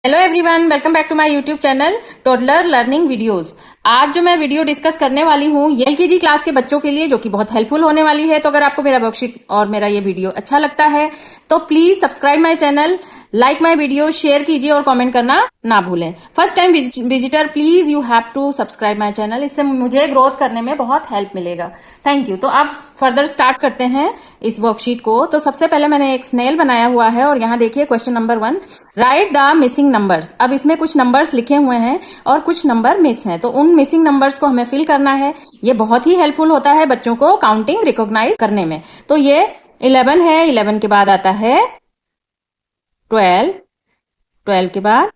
Hello everyone, welcome back to my YouTube channel toddler learning videos. आज जो मैं video discuss करने वाली हूँ ये एलकेजी क्लास के बच्चों के लिए, जो कि बहुत हेल्पफुल होने वाली है। तो अगर आपको मेरा वर्कशीट और मेरा ये वीडियो अच्छा लगता है तो please subscribe my channel, like my video, share कीजिए और कमेंट करना ना भूलें। First time visitor please you have to subscribe my channel, इससे मुझे ग्रोथ करने में बहुत हेल्प मिलेगा। Thank you. तो अब फर्दर स्टार्ट करते हैं इस वर्कशीट को। तो सबसे पहले मैंने एक स्नेल बनाया हुआ है और यहाँ देखिए question number 1, right the missing numbers. अब इसमें कुछ नंबर्स लिखे हुए हैं और कुछ नंबर मिस हैं, तो उन मिसिंग नंबर्स को हमें फिल करना है। ये बहुत ही हेल्पफुल होता है बच्चों को काउंटिंग रिकॉग्नाइज करने में। तो ये 11 है, 11 के बाद आता है 12, 12 के बाद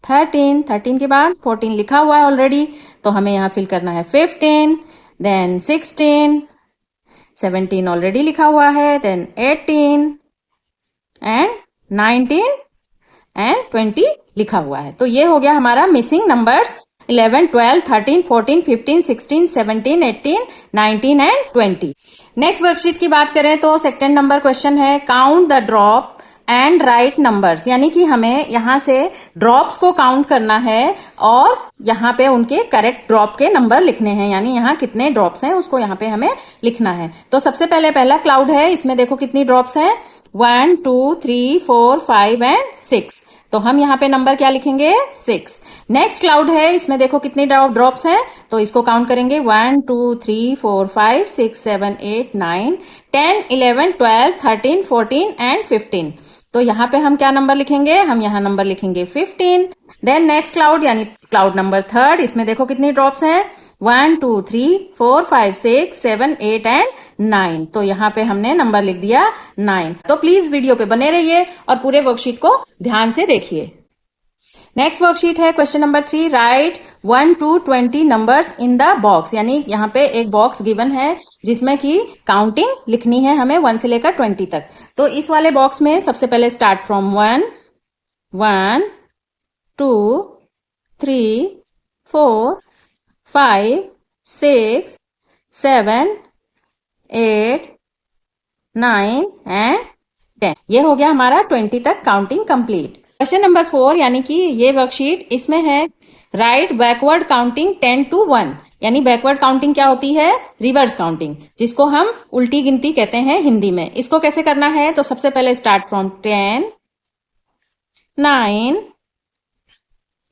13, 13 के बाद 14 लिखा हुआ है ऑलरेडी, तो हमें यहाँ फिल करना है 15, देन 16, 17 ऑलरेडी लिखा हुआ है, देन 18 एंड 19 एंड 20 लिखा हुआ है। तो ये हो गया हमारा missing numbers 11, 12, 13, 14, 15, 16, 17, 18, 19 and 20। Next worksheet की बात करें तो सेकंड नंबर क्वेश्चन है, count the drop and right numbers. यानी कि हमें यहाँ से ड्रॉप्स को काउंट करना है और यहाँ पे उनके करेक्ट ड्रॉप के नंबर लिखने हैं, यानी यहाँ कितने ड्रॉप्स हैं उसको यहाँ पे हमें लिखना है। तो सबसे पहले पहला क्लाउड है, इसमें देखो कितनी ड्रॉप्स हैं, 1, 2, 3, 4, 5 एंड 6। तो हम यहाँ पे नंबर क्या लिखेंगे, 6। नेक्स्ट क्लाउड है, इसमें देखो कितनी ड्रॉप्स हैं, तो इसको काउंट करेंगे 1, 2, 3, 4, 5, 6, 7, 8, 9, 10, 11, 12, 13, 14 एंड 15। तो यहाँ पे हम क्या नंबर लिखेंगे, हम यहाँ नंबर लिखेंगे 15। देन नेक्स्ट क्लाउड यानी क्लाउड नंबर 3, इसमें देखो कितनी ड्रॉप्स हैं, 1, 2, 3, 4, 5, 6, 7, 8 एंड 9। तो यहाँ पे हमने नंबर लिख दिया 9। तो प्लीज वीडियो पे बने रहिए और पूरे वर्कशीट को ध्यान से देखिए। नेक्स्ट वर्कशीट है question number 3, right 1 to 20 numbers in the box. यानी यहाँ पे एक बॉक्स गिवन है जिसमें कि काउंटिंग लिखनी है हमें 1 से लेकर 20 तक। तो इस वाले बॉक्स में सबसे पहले स्टार्ट फ्रॉम 1, 1, 2, 3, 4, 5, 6, 7, 8, 9 एंड 10। ये हो गया हमारा 20 तक काउंटिंग कंप्लीट। क्वेश्चन नंबर 4 यानी कि ये वर्कशीट, इसमें है राइट बैकवर्ड काउंटिंग 10 to 1। यानी बैकवर्ड काउंटिंग क्या होती है, रिवर्स काउंटिंग, जिसको हम उल्टी गिनती कहते हैं हिंदी में। इसको कैसे करना है, तो सबसे पहले स्टार्ट फ्रॉम 10, 9,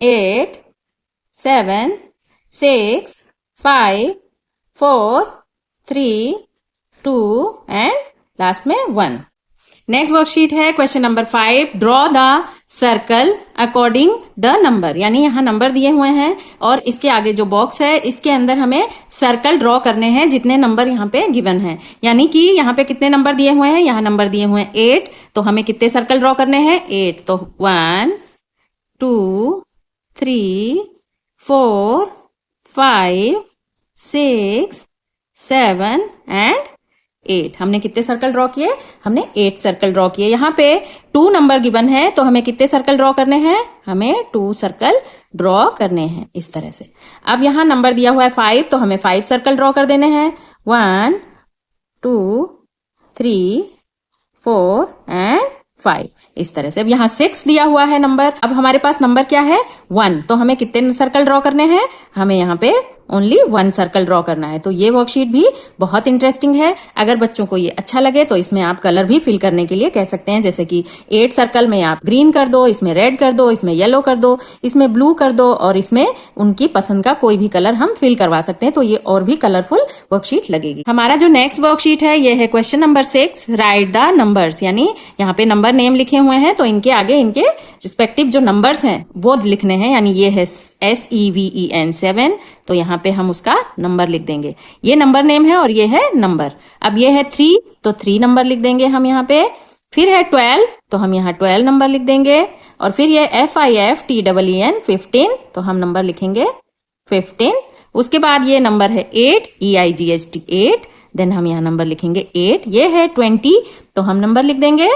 8, 7, 6, 5, 4, 3, 2 एंड लास्ट में 1। नेक्स्ट वर्कशीट है question number 5, draw the circle according the number. यानी यहाँ नंबर दिए हुए हैं और इसके आगे जो बॉक्स है इसके अंदर हमें सर्कल ड्रॉ करने हैं जितने नंबर यहाँ पे गिवन हैं। यानी कि यहाँ पे कितने नंबर दिए हुए हैं, यहाँ नंबर दिए हुए हैं 8, तो हमें कितने सर्कल ड्रॉ करने हैं, 8। तो 1, 2, 3, 4, 5, 6, 7 एंड 8। हमने कितने सर्कल ड्रॉ किए, हमने 8 सर्कल ड्रॉ किए। यहाँ पे 2 नंबर गिवन है तो हमें कितने सर्कल ड्रॉ करने हैं, हमें 2 सर्कल ड्रॉ करने हैं इस तरह से। अब यहाँ नंबर दिया हुआ है 5, तो हमें 5 सर्कल ड्रॉ कर देने हैं, 1, 2, 3, 4 एंड 5 इस तरह से। अब यहाँ 6 दिया हुआ है नंबर, अब हमारे पास नंबर क्या है 1, तो हमें कितने सर्कल ड्रॉ करने हैं, हमें यहाँ पे ओनली 1 सर्कल ड्रॉ करना है। तो ये वर्कशीट भी बहुत इंटरेस्टिंग है। अगर बच्चों को ये अच्छा लगे तो इसमें आप कलर भी फिल करने के लिए कह सकते हैं, जैसे कि 8 सर्कल में आप ग्रीन कर दो, इसमें रेड कर दो, इसमें येलो कर दो, इसमें ब्लू कर दो और इसमें उनकी पसंद का कोई भी कलर हम फिल करवा सकते हैं। तो ये और भी कलरफुल वर्कशीट लगेगी। हमारा जो नेक्स्ट वर्कशीट है ये है question number 6, right the numbers. यानी यहाँ पे नंबर नेम लिखे हुए हैं तो इनके आगे इनके रिस्पेक्टिव जो नंबर्स हैं वो लिखने हैं। यानी ये है SEVEN 7, तो यहाँ पे हम उसका नंबर लिख देंगे। ये नंबर नेम है और ये है नंबर। अब ये है 3, तो 3 नंबर लिख देंगे हम यहाँ पे। फिर है 12, तो हम यहाँ 12 नंबर लिख देंगे। और फिर ये FIFTEEN 15, तो हम नंबर लिखेंगे 15। उसके बाद ये नंबर है 8 EIGHT 8, देन हम यहाँ नंबर लिखेंगे 8। ये है 20, तो हम नंबर लिख देंगे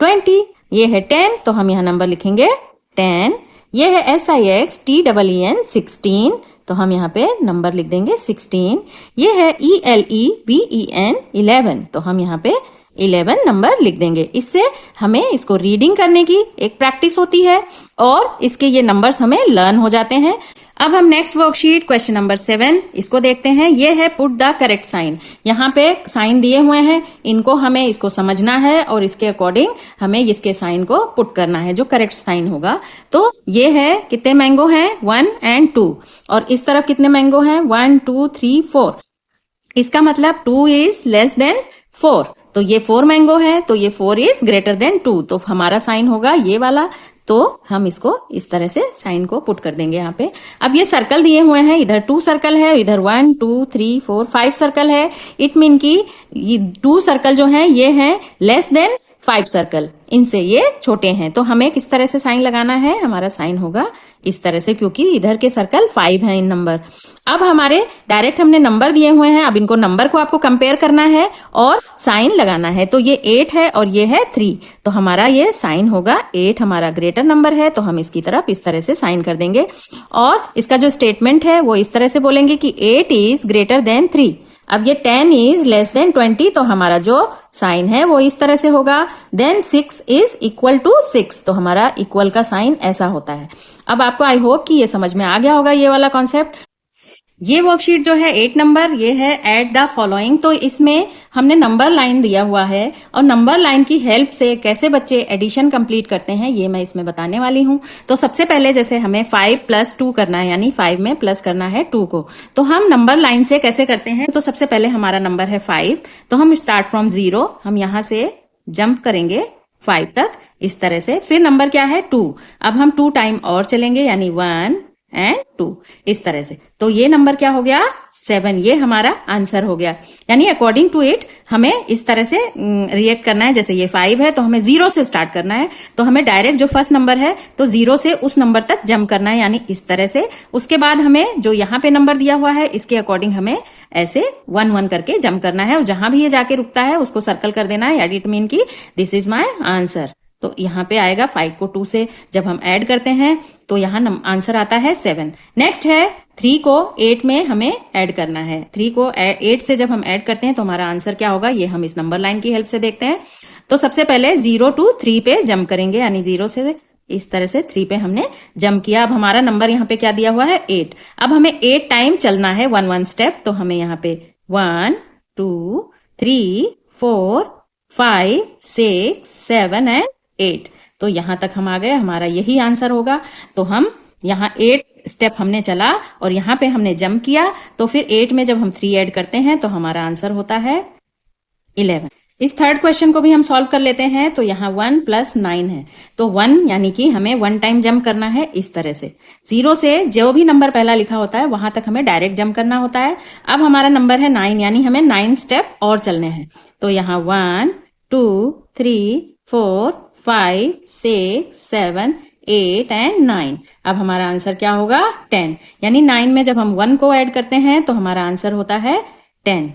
20। ये है 10, तो हम यहाँ नंबर लिखेंगे 10। ये है SIXTEEN 16, तो हम यहाँ पे नंबर लिख देंगे 16। ये है ELEVEN 11, तो हम यहाँ पे 11 नंबर लिख देंगे। इससे हमें इसको रीडिंग करने की एक प्रैक्टिस होती है और इसके ये नंबर्स हमें लर्न हो जाते हैं। अब हम नेक्स्ट वर्कशीट क्वेश्चन नंबर 7 इसको देखते हैं। ये है पुट द करेक्ट साइन। यहाँ पे साइन दिए हुए हैं, इनको हमें इसको समझना है और इसके अकॉर्डिंग हमें इसके साइन को पुट करना है जो करेक्ट साइन होगा। तो ये है कितने मैंगो हैं 1 and 2 और इस तरफ कितने मैंगो हैं 1 2 3 4। इसका मतलब 2 इज लेस देन 4। तो ये 4 मैंगो है तो ये 4 इज ग्रेटर देन 2। तो हमारा साइन होगा ये वाला। तो हम इसको इस तरह से साइन को पुट कर देंगे यहाँ पे। अब ये सर्कल दिए हुए हैं, इधर 2 सर्कल है, इधर 1 2 3 4 5 सर्कल है। इट मीन की ये 2 सर्कल जो हैं ये हैं लेस देन 5 सर्कल, इनसे ये छोटे हैं। तो हमें किस तरह से साइन लगाना है, हमारा साइन होगा इस तरह से, क्योंकि इधर के सर्कल 5 हैं इन नंबर। अब हमारे डायरेक्ट हमने नंबर दिए हुए हैं, अब इनको नंबर को आपको कंपेयर करना है और साइन लगाना है। तो ये 8 है और ये है 3, तो हमारा ये साइन होगा 8 हमारा ग्रेटर नंबर है, तो हम इसकी तरफ इस तरह से साइन कर देंगे। और इसका जो स्टेटमेंट है वो इस तरह से बोलेंगे कि 8 इज ग्रेटर देन 3। अब ये 10 इज लेस देन 20, तो हमारा जो साइन है वो इस तरह से होगा। देन 6 इज इक्वल टू 6, तो हमारा इक्वल का साइन ऐसा होता है। अब आपको आई होप कि ये समझ में आ गया होगा ये वाला कॉन्सेप्ट। ये वर्कशीट जो है 8 नंबर, ये है एड द फॉलोइंग। तो इसमें हमने नंबर लाइन दिया हुआ है और नंबर लाइन की हेल्प से कैसे बच्चे एडिशन कंप्लीट करते हैं ये मैं इसमें बताने वाली हूँ। तो सबसे पहले जैसे हमें 5 + 2 करना है, यानी 5 में प्लस करना है 2 को, तो हम नंबर लाइन से कैसे करते हैं। तो सबसे पहले हमारा नंबर है 5, तो हम स्टार्ट फ्रॉम 0, हम यहां से जंप करेंगे 5 तक इस तरह से। फिर नंबर क्या है 2, अब हम 2 टाइम और चलेंगे, यानी 1 and 2 इस तरह से। तो ये नंबर क्या हो गया 7, ये हमारा आंसर हो गया। यानी अकॉर्डिंग टू इट हमें इस तरह से रिएक्ट करना है। जैसे ये 5 है तो हमें 0 से स्टार्ट करना है, तो हमें डायरेक्ट जो फर्स्ट नंबर है तो 0 से उस नंबर तक जंप करना है, यानी इस तरह से। उसके बाद हमें जो यहाँ पे नंबर दिया हुआ है इसके अकॉर्डिंग हमें ऐसे 1 1 करके जंप करना है और जहां भी ये जाके रुकता है उसको सर्कल कर देना है। इट मीन की दिस इज माई आंसर। तो यहाँ पे आएगा 5 को 2 से जब हम ऐड करते हैं तो यहाँ आंसर आता है 7। नेक्स्ट है 3 को 8 में हमें ऐड करना है। 3 को 8 से जब हम ऐड करते हैं तो हमारा आंसर क्या होगा, ये हम इस नंबर लाइन की हेल्प से देखते हैं। तो सबसे पहले 0 to 3 पे जंप करेंगे, यानी 0 से इस तरह से 3 पे हमने जंप किया। अब हमारा नंबर यहाँ पे क्या दिया हुआ है 8। अब हमें 8 टाइम चलना है 1 1 स्टेप। तो हमें यहाँ पे 1 2 3 4 5 6 7 and 8, तो यहां तक हम आ गए, हमारा यही आंसर होगा। तो हम यहाँ 8 स्टेप हमने चला और यहाँ पे हमने जंप किया, तो फिर 8 में जब हम 3 ऐड करते हैं तो हमारा आंसर होता है 11। इस थर्ड क्वेश्चन को भी हम सॉल्व कर लेते हैं। तो यहाँ 1 + 9 है, तो 1 यानी कि हमें 1 टाइम जंप करना है इस तरह से। 0 से जो भी नंबर पहला लिखा होता है वहां तक हमें डायरेक्ट जंप करना होता है। अब हमारा नंबर है 9, यानी हमें 9 स्टेप और चलने हैं। तो यहाँ 1 2 3 4 5 6 7 8 and 9। अब हमारा आंसर क्या होगा 10, यानी 9 में जब हम 1 को ऐड करते हैं तो हमारा आंसर होता है 10।